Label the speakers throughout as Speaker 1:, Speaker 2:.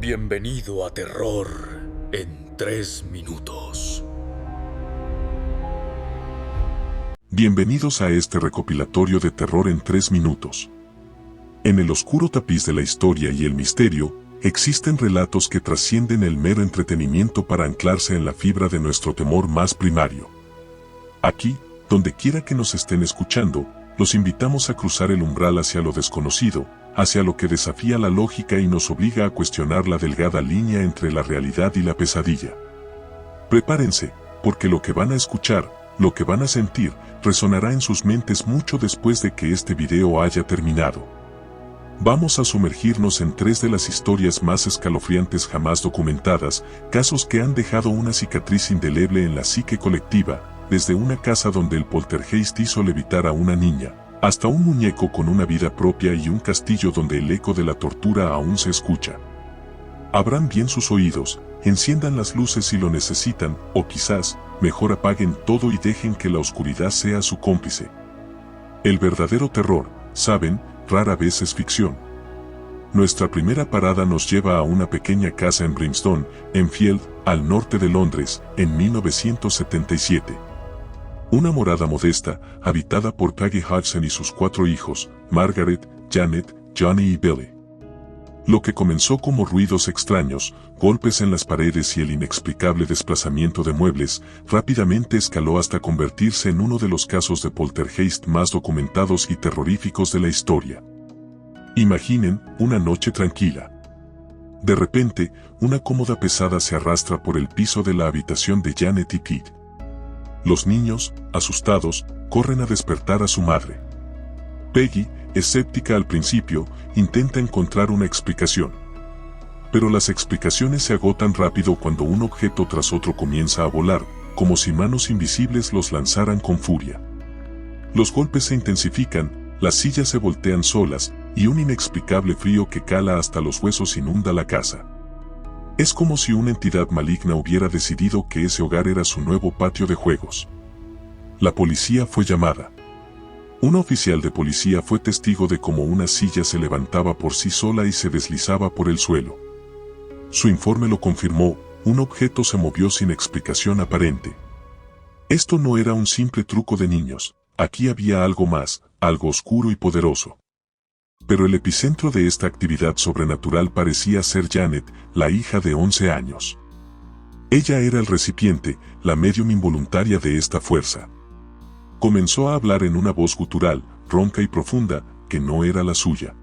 Speaker 1: Bienvenido a Terror en 3 minutos.
Speaker 2: Bienvenidos a este recopilatorio de terror en 3 minutos. En el oscuro tapiz de la historia y el misterio, existen relatos que trascienden el mero entretenimiento para anclarse en la fibra de nuestro temor más primario. Aquí, donde quiera que nos estén escuchando, los invitamos a cruzar el umbral hacia lo desconocido, hacia lo que desafía la lógica y nos obliga a cuestionar la delgada línea entre la realidad y la pesadilla. Prepárense, porque lo que van a escuchar, lo que van a sentir, resonará en sus mentes mucho después de que este video haya terminado. Vamos a sumergirnos en 3 de las historias más escalofriantes jamás documentadas, casos que han dejado una cicatriz indeleble en la psique colectiva, desde una casa donde el poltergeist hizo levitar a una niña, hasta un muñeco con una vida propia y un castillo donde el eco de la tortura aún se escucha. Abran bien sus oídos, enciendan las luces si lo necesitan, o quizás, mejor apaguen todo y dejen que la oscuridad sea su cómplice. El verdadero terror, saben, rara vez es ficción. Nuestra primera parada nos lleva a una pequeña casa en Brimstone, Enfield, al norte de Londres, en 1977. Una morada modesta, habitada por Peggy Hodgson y sus 4 hijos, Margaret, Janet, Johnny y Billy. Lo que comenzó como ruidos extraños, golpes en las paredes y el inexplicable desplazamiento de muebles, rápidamente escaló hasta convertirse en uno de los casos de poltergeist más documentados y terroríficos de la historia. Imaginen una noche tranquila. De repente, una cómoda pesada se arrastra por el piso de la habitación de Janet y Pete. Los niños, asustados, corren a despertar a su madre. Peggy, escéptica al principio, intenta encontrar una explicación. Pero las explicaciones se agotan rápido cuando un objeto tras otro comienza a volar, como si manos invisibles los lanzaran con furia. Los golpes se intensifican, las sillas se voltean solas, y un inexplicable frío que cala hasta los huesos inunda la casa. Es como si una entidad maligna hubiera decidido que ese hogar era su nuevo patio de juegos. La policía fue llamada. Un oficial de policía fue testigo de cómo una silla se levantaba por sí sola y se deslizaba por el suelo. Su informe lo confirmó, un objeto se movió sin explicación aparente. Esto no era un simple truco de niños, aquí había algo más, algo oscuro y poderoso. Pero el epicentro de esta actividad sobrenatural parecía ser Janet, la hija de 11 años. Ella era el recipiente, la medium involuntaria de esta fuerza. Comenzó a hablar en una voz gutural, ronca y profunda, que no era la suya.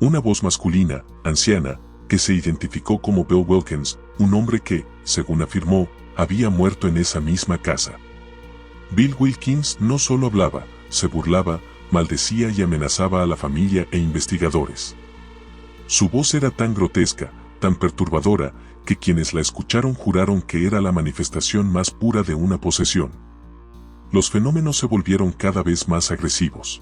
Speaker 2: Una voz masculina, anciana, que se identificó como Bill Wilkins, un hombre que, según afirmó, había muerto en esa misma casa. Bill Wilkins no solo hablaba, se burlaba, maldecía y amenazaba a la familia e investigadores. Su voz era tan grotesca, tan perturbadora, que quienes la escucharon juraron que era la manifestación más pura de una posesión. Los fenómenos se volvieron cada vez más agresivos.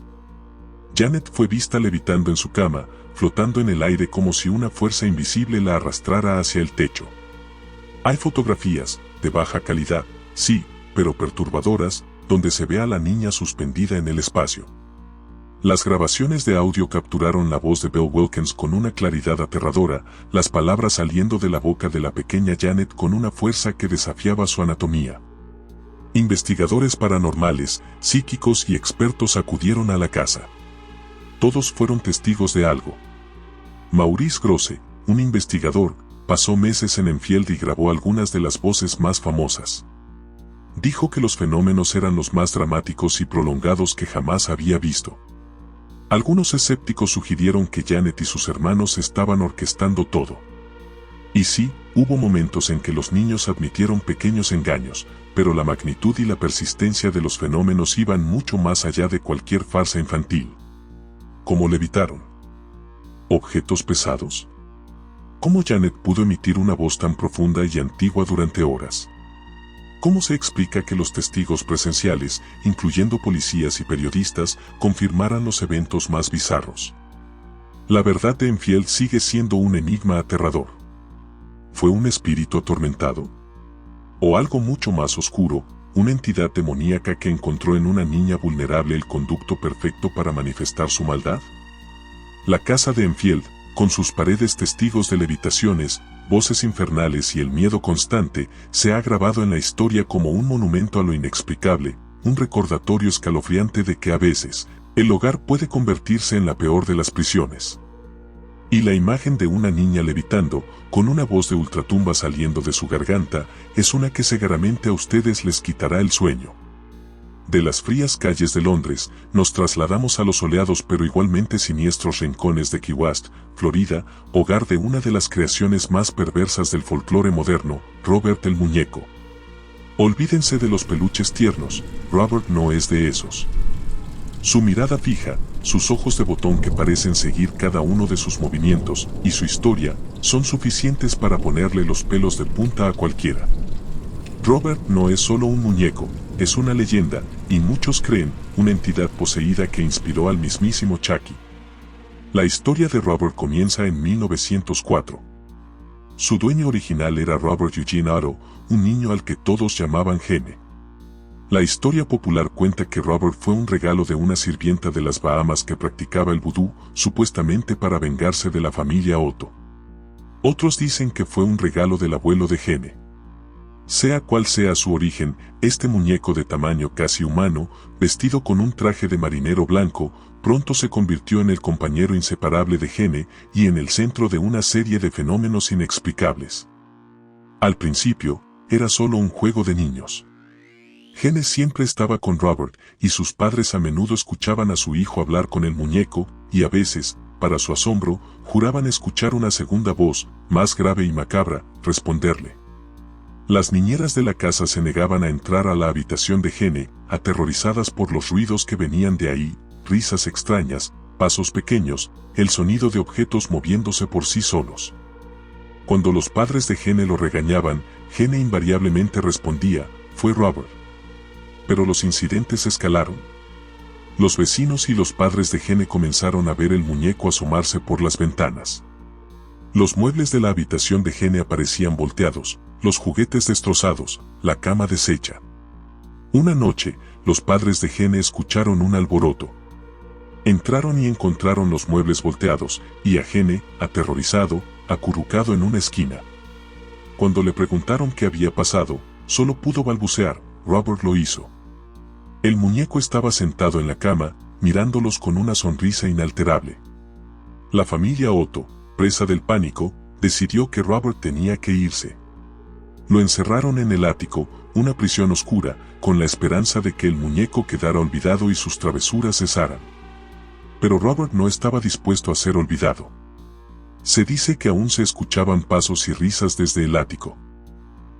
Speaker 2: Janet fue vista levitando en su cama, flotando en el aire como si una fuerza invisible la arrastrara hacia el techo. Hay fotografías, de baja calidad, sí, pero perturbadoras, donde se ve a la niña suspendida en el espacio. Las grabaciones de audio capturaron la voz de Bill Wilkins con una claridad aterradora, las palabras saliendo de la boca de la pequeña Janet con una fuerza que desafiaba su anatomía. Investigadores paranormales, psíquicos y expertos acudieron a la casa. Todos fueron testigos de algo. Maurice Grosse, un investigador, pasó meses en Enfield y grabó algunas de las voces más famosas. Dijo que los fenómenos eran los más dramáticos y prolongados que jamás había visto. Algunos escépticos sugirieron que Janet y sus hermanos estaban orquestando todo. Y sí, hubo momentos en que los niños admitieron pequeños engaños, pero la magnitud y la persistencia de los fenómenos iban mucho más allá de cualquier farsa infantil. ¿Cómo levitaron? ¿Objetos pesados? ¿Cómo Janet pudo emitir una voz tan profunda y antigua durante horas? ¿Cómo se explica que los testigos presenciales, incluyendo policías y periodistas, confirmaran los eventos más bizarros? La verdad de Enfield sigue siendo un enigma aterrador. ¿Fue un espíritu atormentado? ¿O algo mucho más oscuro, una entidad demoníaca que encontró en una niña vulnerable el conducto perfecto para manifestar su maldad? La casa de Enfield, con sus paredes testigos de levitaciones, voces infernales y el miedo constante, se ha grabado en la historia como un monumento a lo inexplicable, un recordatorio escalofriante de que a veces, el hogar puede convertirse en la peor de las prisiones. Y la imagen de una niña levitando, con una voz de ultratumba saliendo de su garganta, es una que seguramente a ustedes les quitará el sueño. De las frías calles de Londres, nos trasladamos a los soleados pero igualmente siniestros rincones de Key West, Florida, hogar de una de las creaciones más perversas del folclore moderno, Robert el Muñeco. Olvídense de los peluches tiernos, Robert no es de esos. Su mirada fija, sus ojos de botón que parecen seguir cada uno de sus movimientos, y su historia, son suficientes para ponerle los pelos de punta a cualquiera. Robert no es solo un muñeco, es una leyenda, y muchos creen, una entidad poseída que inspiró al mismísimo Chucky. La historia de Robert comienza en 1904. Su dueño original era Robert Eugene Otto, un niño al que todos llamaban Gene. La historia popular cuenta que Robert fue un regalo de una sirvienta de las Bahamas que practicaba el vudú, supuestamente para vengarse de la familia Otto. Otros dicen que fue un regalo del abuelo de Gene. Sea cual sea su origen, este muñeco de tamaño casi humano, vestido con un traje de marinero blanco, pronto se convirtió en el compañero inseparable de Gene y en el centro de una serie de fenómenos inexplicables. Al principio, era solo un juego de niños. Gene siempre estaba con Robert, y sus padres a menudo escuchaban a su hijo hablar con el muñeco, y a veces, para su asombro, juraban escuchar una segunda voz, más grave y macabra, responderle. Las niñeras de la casa se negaban a entrar a la habitación de Gene, aterrorizadas por los ruidos que venían de ahí, risas extrañas, pasos pequeños, el sonido de objetos moviéndose por sí solos. Cuando los padres de Gene lo regañaban, Gene invariablemente respondía, fue Robert. Pero los incidentes escalaron. Los vecinos y los padres de Gene comenzaron a ver el muñeco asomarse por las ventanas. Los muebles de la habitación de Gene aparecían volteados, los juguetes destrozados, la cama deshecha. Una noche, los padres de Gene escucharon un alboroto. Entraron y encontraron los muebles volteados, y a Gene, aterrorizado, acurrucado en una esquina. Cuando le preguntaron qué había pasado, solo pudo balbucear, Robert lo hizo. El muñeco estaba sentado en la cama, mirándolos con una sonrisa inalterable. La familia Otto, presa del pánico, decidió que Robert tenía que irse. Lo encerraron en el ático, una prisión oscura, con la esperanza de que el muñeco quedara olvidado y sus travesuras cesaran. Pero Robert no estaba dispuesto a ser olvidado. Se dice que aún se escuchaban pasos y risas desde el ático.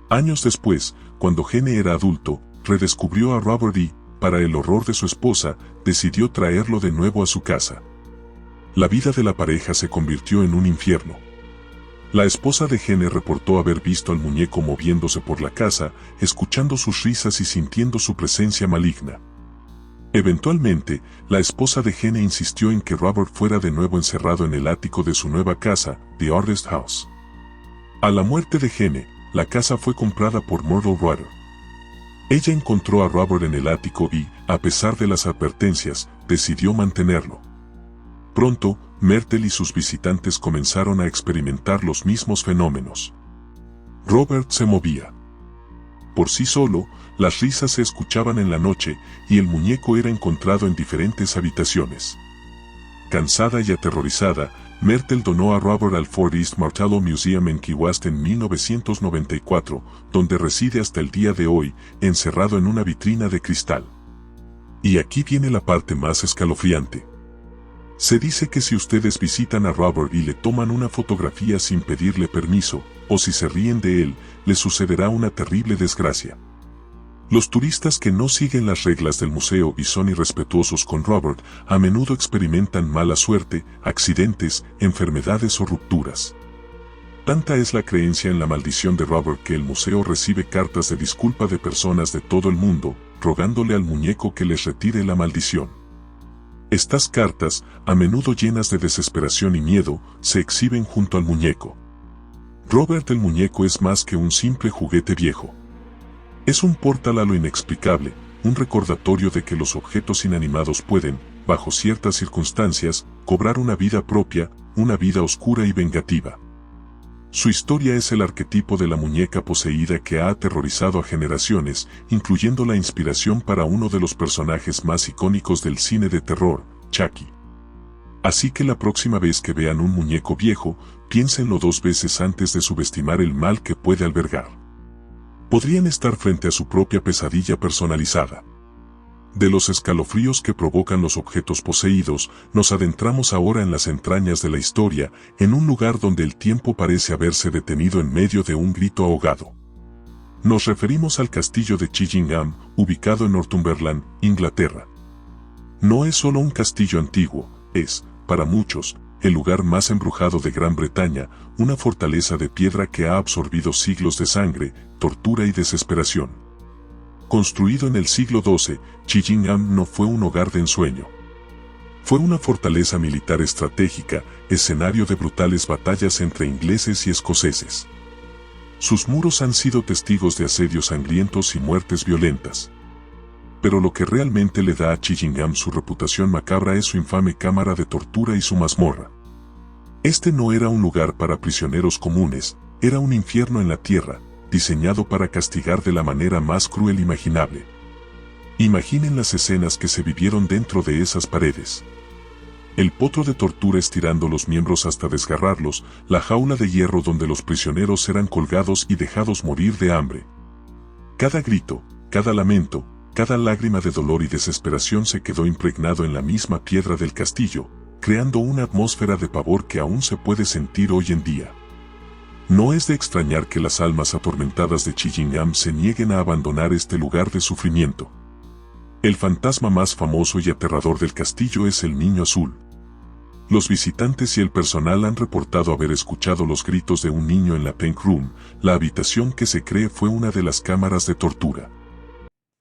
Speaker 2: Años después, cuando Gene era adulto, redescubrió a Robert y, para el horror de su esposa, decidió traerlo de nuevo a su casa. La vida de la pareja se convirtió en un infierno. La esposa de Gene reportó haber visto al muñeco moviéndose por la casa, escuchando sus risas y sintiendo su presencia maligna. Eventualmente, la esposa de Gene insistió en que Robert fuera de nuevo encerrado en el ático de su nueva casa, The Artist House. A la muerte de Gene, la casa fue comprada por Myrtle Rutter. Ella encontró a Robert en el ático y, a pesar de las advertencias, decidió mantenerlo. Pronto, Myrtle y sus visitantes comenzaron a experimentar los mismos fenómenos. Robert se movía. Por sí solo, las risas se escuchaban en la noche y el muñeco era encontrado en diferentes habitaciones. Cansada y aterrorizada, Myrtle donó a Robert al Fort East Martello Museum en Key West en 1994, donde reside hasta el día de hoy, encerrado en una vitrina de cristal. Y aquí viene la parte más escalofriante. Se dice que si ustedes visitan a Robert y le toman una fotografía sin pedirle permiso, o si se ríen de él, le sucederá una terrible desgracia. Los turistas que no siguen las reglas del museo y son irrespetuosos con Robert, a menudo experimentan mala suerte, accidentes, enfermedades o rupturas. Tanta es la creencia en la maldición de Robert que el museo recibe cartas de disculpa de personas de todo el mundo, rogándole al muñeco que les retire la maldición. Estas cartas, a menudo llenas de desesperación y miedo, se exhiben junto al muñeco. Robert el muñeco es más que un simple juguete viejo. Es un portal a lo inexplicable, un recordatorio de que los objetos inanimados pueden, bajo ciertas circunstancias, cobrar una vida propia, una vida oscura y vengativa. Su historia es el arquetipo de la muñeca poseída que ha aterrorizado a generaciones, incluyendo la inspiración para uno de los personajes más icónicos del cine de terror, Chucky. Así que la próxima vez que vean un muñeco viejo, piénsenlo 2 veces antes de subestimar el mal que puede albergar. Podrían estar frente a su propia pesadilla personalizada. De los escalofríos que provocan los objetos poseídos, nos adentramos ahora en las entrañas de la historia, en un lugar donde el tiempo parece haberse detenido en medio de un grito ahogado. Nos referimos al castillo de Chillingham, ubicado en Northumberland, Inglaterra. No es solo un castillo antiguo, es, para muchos, el lugar más embrujado de Gran Bretaña, una fortaleza de piedra que ha absorbido siglos de sangre, tortura y desesperación. Construido en el siglo XII, Chillingham no fue un hogar de ensueño. Fue una fortaleza militar estratégica, escenario de brutales batallas entre ingleses y escoceses. Sus muros han sido testigos de asedios sangrientos y muertes violentas. Pero lo que realmente le da a Chillingham su reputación macabra es su infame cámara de tortura y su mazmorra. Este no era un lugar para prisioneros comunes, era un infierno en la tierra, diseñado para castigar de la manera más cruel imaginable. Imaginen las escenas que se vivieron dentro de esas paredes. El potro de tortura estirando los miembros hasta desgarrarlos, la jaula de hierro donde los prisioneros eran colgados y dejados morir de hambre. Cada grito, cada lamento, cada lágrima de dolor y desesperación se quedó impregnado en la misma piedra del castillo, creando una atmósfera de pavor que aún se puede sentir hoy en día. No es de extrañar que las almas atormentadas de Chillingham se nieguen a abandonar este lugar de sufrimiento. El fantasma más famoso y aterrador del castillo es el Niño Azul. Los visitantes y el personal han reportado haber escuchado los gritos de un niño en la Pink Room, la habitación que se cree fue una de las cámaras de tortura.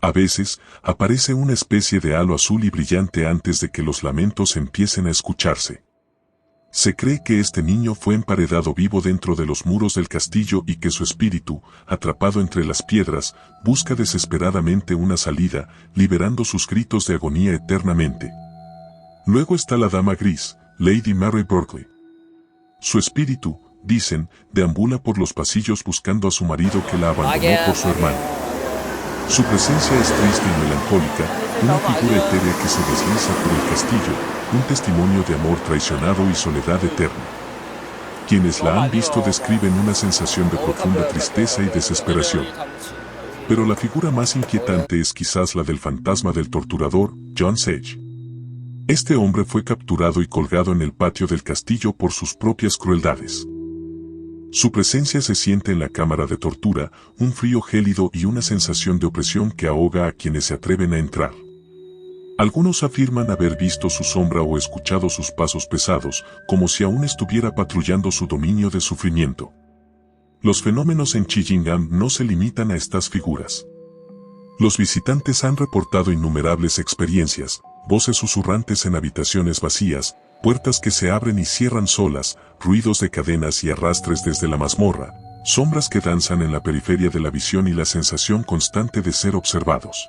Speaker 2: A veces, aparece una especie de halo azul y brillante antes de que los lamentos empiecen a escucharse. Se cree que este niño fue emparedado vivo dentro de los muros del castillo y que su espíritu, atrapado entre las piedras, busca desesperadamente una salida, liberando sus gritos de agonía eternamente. Luego está la Dama Gris, Lady Mary Berkeley. Su espíritu, dicen, deambula por los pasillos buscando a su marido que la abandonó por su hermano. Su presencia es triste y melancólica, una figura etérea que se desliza por el castillo, un testimonio de amor traicionado y soledad eterna. Quienes la han visto describen una sensación de profunda tristeza y desesperación. Pero la figura más inquietante es quizás la del fantasma del torturador, John Sage. Este hombre fue capturado y colgado en el patio del castillo por sus propias crueldades. Su presencia se siente en la cámara de tortura, un frío gélido y una sensación de opresión que ahoga a quienes se atreven a entrar. Algunos afirman haber visto su sombra o escuchado sus pasos pesados, como si aún estuviera patrullando su dominio de sufrimiento. Los fenómenos en Chillingham no se limitan a estas figuras. Los visitantes han reportado innumerables experiencias, voces susurrantes en habitaciones vacías, puertas que se abren y cierran solas, ruidos de cadenas y arrastres desde la mazmorra, sombras que danzan en la periferia de la visión y la sensación constante de ser observados.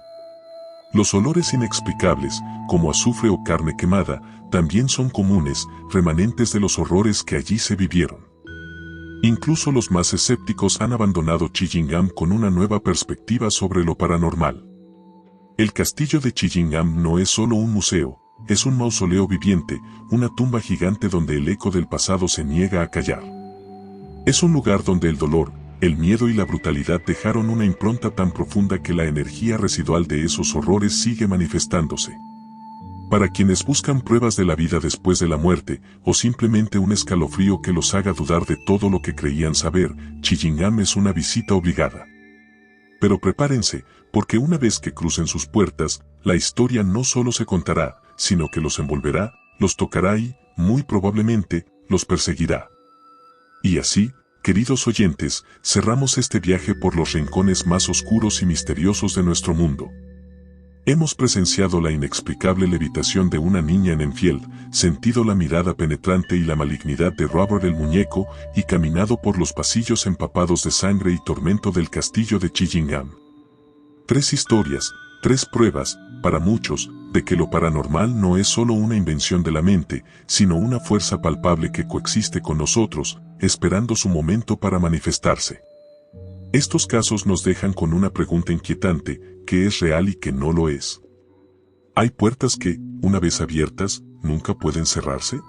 Speaker 2: Los olores inexplicables, como azufre o carne quemada, también son comunes, remanentes de los horrores que allí se vivieron. Incluso los más escépticos han abandonado Chillingham con una nueva perspectiva sobre lo paranormal. El castillo de Chillingham no es solo un museo, es un mausoleo viviente, una tumba gigante donde el eco del pasado se niega a callar. Es un lugar donde el dolor, el miedo y la brutalidad dejaron una impronta tan profunda que la energía residual de esos horrores sigue manifestándose. Para quienes buscan pruebas de la vida después de la muerte, o simplemente un escalofrío que los haga dudar de todo lo que creían saber, Chillingham es una visita obligada. Pero prepárense, porque una vez que crucen sus puertas, la historia no solo se contará, sino que los envolverá, los tocará y, muy probablemente, los perseguirá. Y así, queridos oyentes, cerramos este viaje por los rincones más oscuros y misteriosos de nuestro mundo. Hemos presenciado la inexplicable levitación de una niña en Enfield, sentido la mirada penetrante y la malignidad de Robert el muñeco, y caminado por los pasillos empapados de sangre y tormento del castillo de Chillingham. 3 historias, 3 pruebas, para muchos, de que lo paranormal no es solo una invención de la mente, sino una fuerza palpable que coexiste con nosotros, esperando su momento para manifestarse. Estos casos nos dejan con una pregunta inquietante: ¿qué es real y qué no lo es? ¿Hay puertas que, una vez abiertas, nunca pueden cerrarse?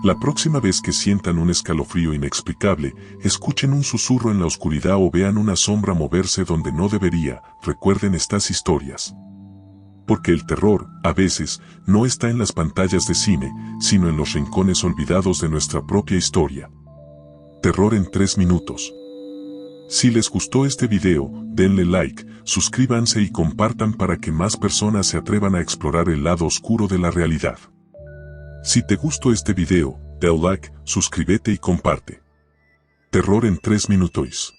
Speaker 2: La próxima vez que sientan un escalofrío inexplicable, escuchen un susurro en la oscuridad o vean una sombra moverse donde no debería, recuerden estas historias. Porque el terror, a veces, no está en las pantallas de cine, sino en los rincones olvidados de nuestra propia historia. Terror en 3 minutos. Si les gustó este video, denle like, suscríbanse y compartan para que más personas se atrevan a explorar el lado oscuro de la realidad. Si te gustó este video, dale like, suscríbete y comparte. Terror en 3 minutos.